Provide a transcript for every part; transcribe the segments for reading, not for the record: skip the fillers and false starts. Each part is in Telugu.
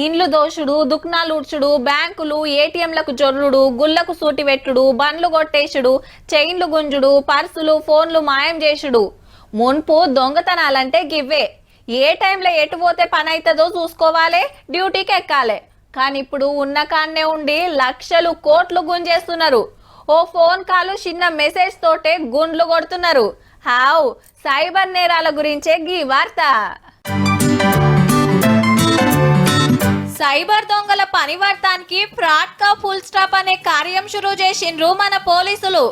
ఇండ్లు దోషుడు, దుక్నాలు ఉడ్చుడు, బ్యాంకులు, ఏటీఎంలకు జొర్రుడు, గుళ్లకు సూటి పెట్టుడు, బండ్లు కొట్టేసుడు, చైన్లు గుంజుడు, పర్సులు, ఫోన్లు మాయం చేసుడు. మున్పు దొంగతనాలంటే గివ్వే. ఏ టైంలో ఎటు పోతే పని అవుతుందో చూసుకోవాలి, డ్యూటీకి ఎక్కాలి. కానీ ఇప్పుడు ఉన్న కాన్నే ఉండి లక్షలు కోట్లు గుంజేస్తున్నారు. ఓ ఫోన్ కాల్, చిన్న మెసేజ్ తోటే గుండ్లు కొడుతున్నారు. హావ్ సైబర్ నేరాల గురించే గీ వార్త. సైబర్ దొంగల పనివర్తానికి ఫ్రాడ్ కా ఫుల్ స్టాప్ అనే కార్యం షురూ చేసిండ్రు మన పోలీసులు.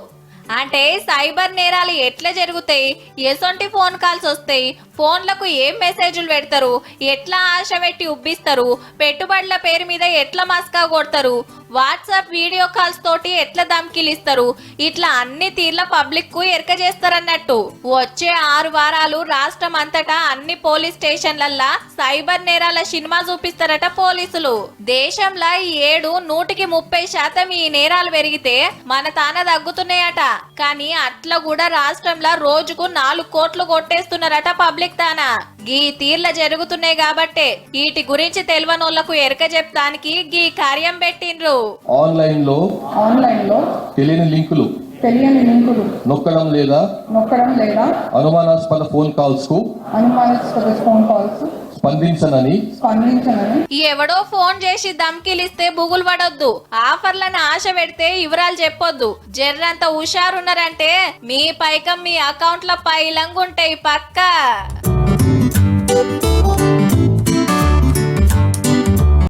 అంటే సైబర్ నేరాలు ఎట్లా జరుగుతాయి, ఎసొంటి ఫోన్ కాల్స్ వస్తాయి, ఫోన్లకు ఏం మెసేజ్లు పెడతారు, ఎట్లా ఆశ పెట్టి ఉబ్బిస్తారు, పెట్టుబడుల పేరు మీద ఎట్లా మస్కా కొడతారు, వాట్సాప్ వీడియో కాల్స్ తోటి ఎట్లా ధమ్కిలిస్తారు, ఇట్లా అన్ని తీర్ల పబ్లిక్ కు ఎరక చేస్తారన్నట్టు. వచ్చే 6 వారాలు రాష్ట్రం అంతటా అన్ని పోలీస్ స్టేషన్లల్లా సైబర్ నేరాల సినిమా చూపిస్తారట పోలీసులు. దేశంలో ఈ ఏడు 130% ఈ నేరాలు పెరిగితే మన తాన తగ్గుతున్నాయట. కానీ అట్లా కూడా రాష్ట్రంలో రోజుకు 4 కోట్లు కొట్టేస్తున్నారట పబ్లిక్ తాన. గీ తీర్ల జరుగుతున్నాయి కాబట్టే వీటి గురించి తెలియనోళ్లకు ఎరక చెప్తానికి గీ కార్యం పెట్టిండ్రు. ఆన్లైన్ లో తెలియని లింకులు నొక్కడం లేదా అనుమానాస్పద ఫోన్ కాల్స్ కు స్పందించనని ఎవడో ఫోన్ చేసి ధమ్కిలిస్తే బుగులు పడొద్దు, ఆఫర్లను ఆశ పెడితే వివరాలు చెప్పొద్దు. జర్రంత హుషారున్నారంటే మీ పైకం మీ అకౌంట్ల పైలంగుంటాయి పక్కా.